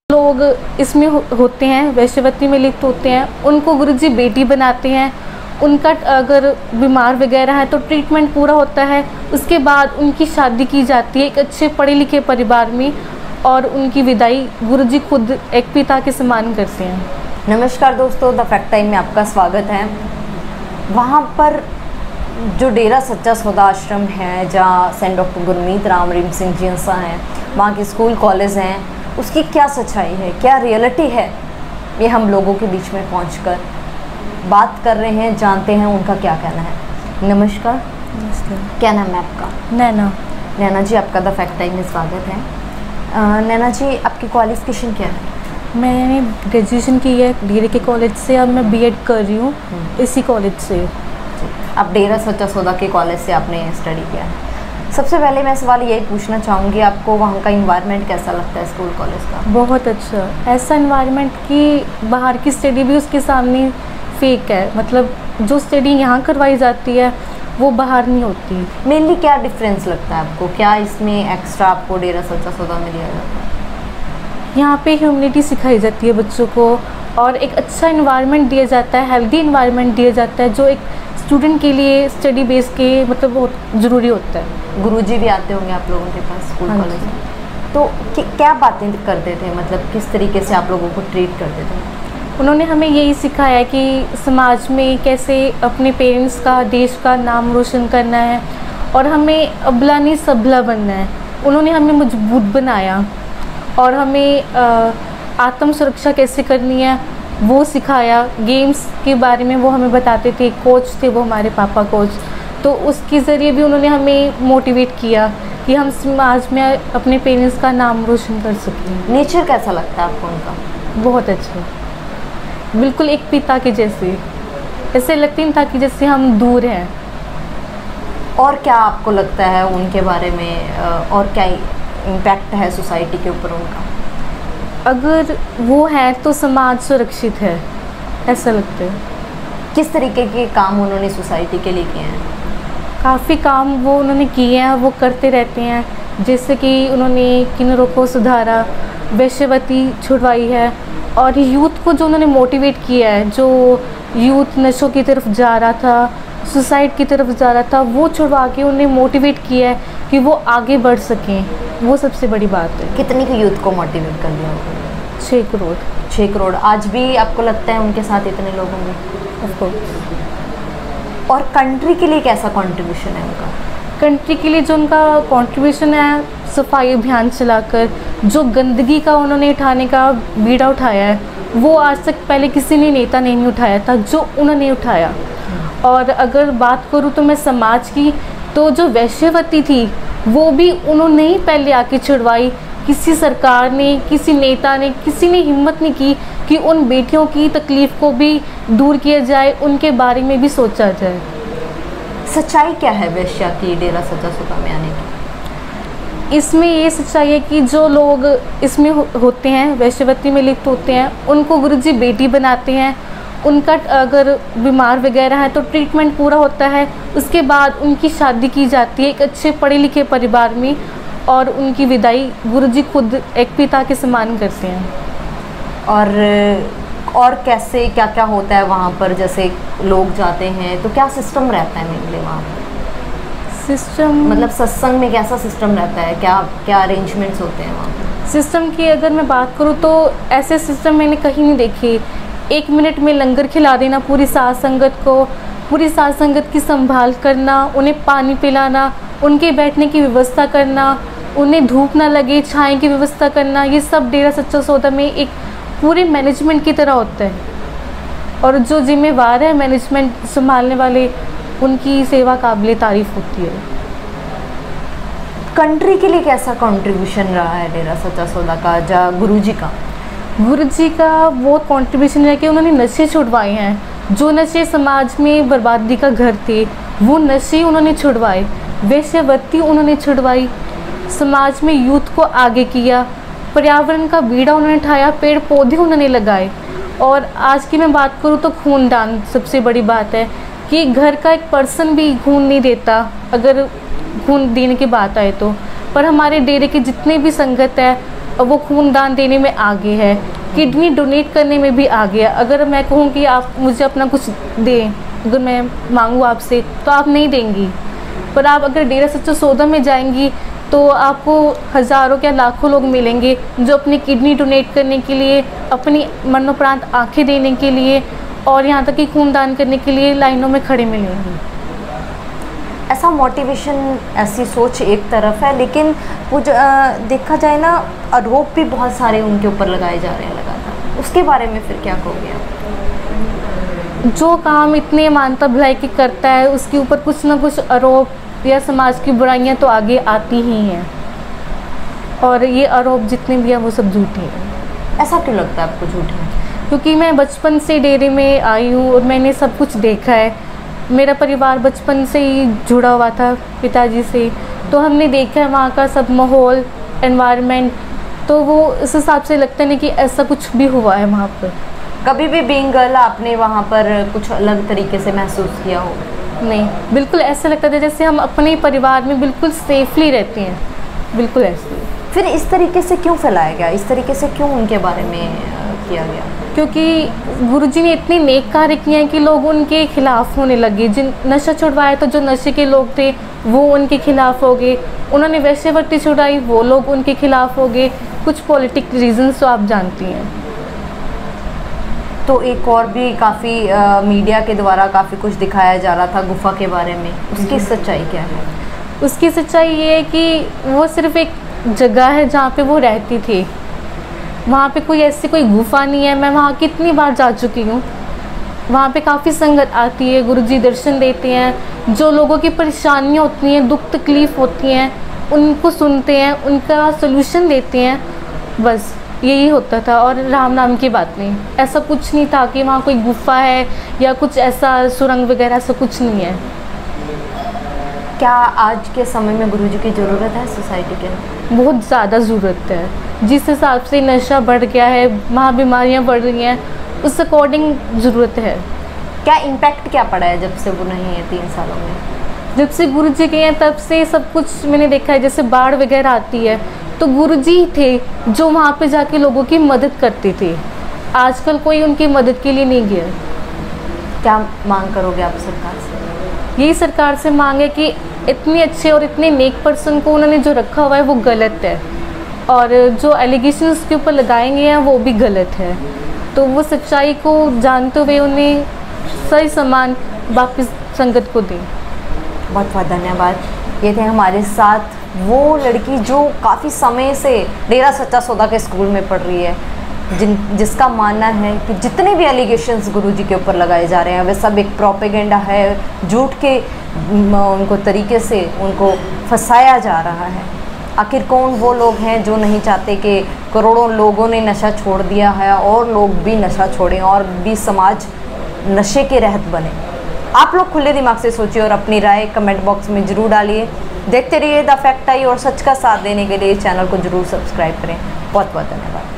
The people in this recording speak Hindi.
लोग इसमें होते हैं, वैश्यवती में लिप्त होते हैं, उनको गुरुजी बेटी बनाते हैं। उनका अगर बीमार वगैरह है तो ट्रीटमेंट पूरा होता है, उसके बाद उनकी शादी की जाती है एक अच्छे पढ़े लिखे परिवार में, और उनकी विदाई गुरुजी खुद एक पिता के समान करते हैं। नमस्कार दोस्तों, द फैक्ट टाइम में आपका स्वागत है। वहाँ पर जो डेरा सच्चा सौदा आश्रम है, जहाँ सेंट डॉक्टर गुरमीत राम रहीम सिंह जींसा हैं, वहाँ के स्कूल कॉलेज हैं, उसकी क्या सच्चाई है, क्या रियलिटी है, ये हम लोगों के बीच में पहुंचकर बात कर रहे हैं, जानते हैं उनका क्या कहना है। नमस्कार। नमस्कार। क्या नाम है आपका? नैना। नैना जी, आपका द फैक्ट टाइम में स्वागत है। नैना जी, आपकी क्वालिफिकेशन क्या है? मैंने ग्रेजुएशन की है डीरे के कॉलेज से, अब मैं बीएड कर रही हूँ इसी कॉलेज से। आप डेरा सच्चा सौदा के कॉलेज से आपने स्टडी किया है। सबसे पहले मैं सवाल यही पूछना चाहूँगी, आपको वहाँ का इन्वायरमेंट कैसा लगता है स्कूल कॉलेज का? बहुत अच्छा, ऐसा इन्वायरमेंट कि बाहर की स्टडी भी उसके सामने फेक है, मतलब जो स्टडी यहाँ करवाई जाती है वो बाहर नहीं होती। मेनली क्या डिफरेंस लगता है आपको, क्या इसमें एक्स्ट्रा आपको डेरा सच्चा सौदा में दिया जाता है? यहाँ पे ह्यूमैनिटी सिखाई जाती है बच्चों को, और एक अच्छा इन्वायरमेंट दिया जाता है, हेल्दी इन्वायरमेंट दिया जाता है, जो एक स्टूडेंट के लिए स्टडी बेस के मतलब बहुत ज़रूरी होता है। गुरुजी भी आते होंगे आप लोगों के पास स्कूल हाँ कॉलेज में, तो क्या बातें करते थे, मतलब किस तरीके से आप लोगों को ट्रीट करते थे? उन्होंने हमें यही सिखाया कि समाज में कैसे अपने पेरेंट्स का, देश का नाम रोशन करना है, और हमें अबला नहीं सबला बनना है। उन्होंने हमें मजबूत बनाया, और हमें आत्म सुरक्षा कैसे करनी है वो सिखाया। गेम्स के बारे में वो हमें बताते थे, कोच थे वो हमारे पापा कोच, तो उसके ज़रिए भी उन्होंने हमें मोटिवेट किया कि हम समाज में अपने पेरेंट्स का नाम रोशन कर सकें। नेचर कैसा लगता है आपको उनका? बहुत अच्छा, बिल्कुल एक पिता के जैसे, ऐसे लगती नहीं था कि जैसे हम दूर हैं। और क्या आपको लगता है उनके बारे में, और क्या इम्पैक्ट है सोसाइटी के ऊपर उनका? अगर वो है तो समाज सुरक्षित है, ऐसा लगता है। किस तरीके के काम उन्होंने सोसाइटी के लिए किए हैं? काफ़ी काम वो उन्होंने किए हैं, वो करते रहते हैं। जैसे कि उन्होंने किन्नरों को सुधारा, वैश्यवती छुड़वाई है, और यूथ को जो उन्होंने मोटिवेट किया है, जो यूथ नशों की तरफ जा रहा था, सुसाइड की तरफ जा रहा था, वो छुड़वा के उन्हें मोटिवेट किया है कि वो आगे बढ़ सकें। वो सबसे बड़ी बात है। कितनी को यूथ को मोटिवेट कर दिया होगा? 6 करोड़। 6 करोड़। आज भी आपको लगता है उनके साथ इतने लोग होंगे? ऑफकोर्स। और कंट्री के लिए कैसा कंट्रीब्यूशन है उनका? कंट्री के लिए जो उनका कंट्रीब्यूशन है, सफाई अभियान चलाकर जो गंदगी का उन्होंने उठाने का बीड़ा उठाया है, वो आज तक पहले किसी ने नेता ने नहीं उठाया था, जो उन्होंने उठाया। और अगर बात करूँ तो मैं समाज की, तो जो वैश्यवती थी वो भी उन्होंने ही पहले आके छुड़वाई। किसी सरकार ने, किसी नेता ने, किसी ने हिम्मत नहीं की कि उन बेटियों की तकलीफ़ को भी दूर किया जाए, उनके बारे में भी सोचा जाए। सच्चाई क्या है वेश्या की डेरा सच्चा सौदा में आने की? इसमें ये सच्चाई है कि जो लोग इसमें होते हैं, वैश्यवती में लिप्त होते हैं, उनको गुरुजी बेटी बनाते हैं। उनका अगर बीमार वगैरह है तो ट्रीटमेंट पूरा होता है, उसके बाद उनकी शादी की जाती है एक अच्छे पढ़े लिखे परिवार में, और उनकी विदाई गुरुजी खुद एक पिता के समान करते हैं। और कैसे क्या क्या होता है वहाँ पर? जैसे लोग जाते हैं तो क्या सिस्टम रहता है मेनली वहाँ पर? सिस्टम मतलब सत्संग में कैसा सिस्टम रहता है, क्या क्या अरेंजमेंट्स होते हैं वहाँ पर? सिस्टम की अगर मैं बात करूँ तो ऐसे सिस्टम मैंने कहीं नहीं देखे। 1 मिनट में लंगर खिला देना पूरी साध संगत को, पूरी साध संगत की संभाल करना, उन्हें पानी पिलाना, उनके बैठने की व्यवस्था करना, उन्हें धूप ना लगे, छाएं की व्यवस्था करना, ये सब डेरा सच्चा सौदा में एक पूरे मैनेजमेंट की तरह होता है। और जो जिम्मेवार है मैनेजमेंट संभालने वाले, उनकी सेवा काबिले तारीफ होती है। कंट्री के लिए कैसा कंट्रीब्यूशन रहा है डेरा सच्चा सौदा का, गुरुजी का? गुरुजी का वो कंट्रीब्यूशन है कि उन्होंने नशे छुड़वाए हैं। जो नशे समाज में बर्बादी का घर थे, वो नशे उन्होंने छुड़वाए। वैश्यवती उन्होंने छुड़वाई, समाज में यूथ को आगे किया, पर्यावरण का बीड़ा उन्होंने उठाया, पेड़ पौधे उन्होंने लगाए। और आज की मैं बात करूँ तो खूनदान सबसे बड़ी बात है कि घर का एक पर्सन भी खून नहीं देता, अगर खून देने की बात आए तो पर हमारे डेरे की जितने भी संगत है वो खूनदान देने में आगे है, किडनी डोनेट करने में भी आगे है। अगर मैं कहूँ कि आप मुझे अपना कुछ दें, अगर मैं मांगूँ आपसे तो आप नहीं देंगी, पर आप अगर डेरा सच्चा सौदा में जाएंगी तो आपको हज़ारों या लाखों लोग मिलेंगे जो अपनी किडनी डोनेट करने के लिए, अपनी मरणोपरांत आंखें देने के लिए और यहाँ तक कि खूनदान करने के लिए लाइनों में खड़े मिलेंगे। ऐसा मोटिवेशन, ऐसी सोच एक तरफ है, लेकिन वो देखा जाए ना, आरोप भी बहुत सारे उनके ऊपर लगाए जा रहे हैं लगातार। उसके बारे में फिर क्या कहोगे आप? जो काम इतने मानवता भलाई की करता है उसके ऊपर कुछ ना कुछ आरोप या समाज की बुराइयां तो आगे आती ही हैं, और ये आरोप जितने भी हैं वो सब झूठे हैं। ऐसा क्यों लगता है आपको झूठे हैं? क्योंकि मैं बचपन से डेरे में आई हूँ और मैंने सब कुछ देखा है। मेरा परिवार बचपन से ही जुड़ा हुआ था पिताजी से, तो हमने देखा है वहाँ का सब माहौल, एनवायरनमेंट, तो वो इस हिसाब से लगता नहीं कि ऐसा कुछ भी हुआ है वहाँ पर। कभी भी बीइंग गर्ल आपने वहाँ पर कुछ अलग तरीके से महसूस किया हो? नहीं, बिल्कुल ऐसा लगता था जैसे हम अपने परिवार में बिल्कुल सेफली रहते हैं, बिल्कुल ऐसे। फिर इस तरीके से क्यों फैलाया गया, इस तरीके से क्यों उनके बारे में किया गया? क्योंकि गुरुजी ने इतने नेक कार्य किए हैं कि लोग उनके खिलाफ होने लगे। जिन नशा छुड़वाया तो जो नशे के लोग थे वो उनके खिलाफ हो गए, उन्होंने वैश्यवृत्ति छुड़ाई वो लोग उनके खिलाफ हो गए। कुछ पॉलिटिक रीजंस तो आप जानती हैं। तो एक और भी काफ़ी मीडिया के द्वारा काफ़ी कुछ दिखाया जा रहा था गुफा के बारे में, उसकी सच्चाई क्या है? उसकी सच्चाई ये है कि वो सिर्फ एक जगह है जहाँ पे वो रहती थी, वहाँ पे कोई ऐसी कोई गुफा नहीं है। मैं वहाँ कितनी बार जा चुकी हूँ, वहाँ पे काफ़ी संगत आती है, गुरुजी दर्शन देते हैं, जो लोगों की परेशानियाँ होती हैं, दुख तकलीफ़ होती हैं, उनको सुनते हैं, उनका सलूशन देते हैं, बस यही होता था। और राम नाम की बात नहीं, ऐसा कुछ नहीं था कि वहाँ कोई गुफा है या कुछ ऐसा सुरंग वगैरह, ऐसा कुछ नहीं है। क्या आज के समय में गुरुजी की ज़रूरत है सोसाइटी के? बहुत ज़्यादा ज़रूरत है। जिस हिसाब से नशा बढ़ गया है, वहाँ बीमारियाँ बढ़ रही हैं, उस अकॉर्डिंग ज़रूरत है। क्या इम्पैक्ट क्या पड़ा है जब से वो नहीं है 3 सालों में? जब से गुरुजी गए हैं तब से सब कुछ मैंने देखा है। जैसे बाढ़ वगैरह आती है तो गुरुजी थे जो वहाँ पे जाके लोगों की मदद करते थे। आजकल कोई उनकी मदद के लिए नहीं गया। क्या मांग करोगे आप सरकार से? यही सरकार से मांग है कि इतने अच्छे और इतने नेक पर्सन को उन्होंने जो रखा हुआ है वो गलत है, और जो एलिगेशन उसके ऊपर लगाएंगे हैं वो भी गलत है। तो वो सच्चाई को जानते हुए उन्हें सही सम्मान वापस संगत को दें। बहुत बहुत धन्यवाद। ये थे हमारे साथ वो लड़की जो काफ़ी समय से डेरा सच्चा सौदा के स्कूल में पढ़ रही है, जिसका मानना है कि जितने भी एलिगेशंस गुरुजी के ऊपर लगाए जा रहे हैं वे सब एक प्रोपेगेंडा है, झूठ के उनको तरीके से उनको फंसाया जा रहा है। आखिर कौन वो लोग हैं जो नहीं चाहते कि करोड़ों लोगों ने नशा छोड़ दिया है और लोग भी नशा छोड़ें और भी समाज नशे के रहत बने? आप लोग खुले दिमाग से सोचिए और अपनी राय कमेंट बॉक्स में ज़रूर डालिए। देखते रहिए द फैक्ट आई और सच का साथ देने के लिए चैनल को ज़रूर सब्सक्राइब करें। बहुत बहुत धन्यवाद।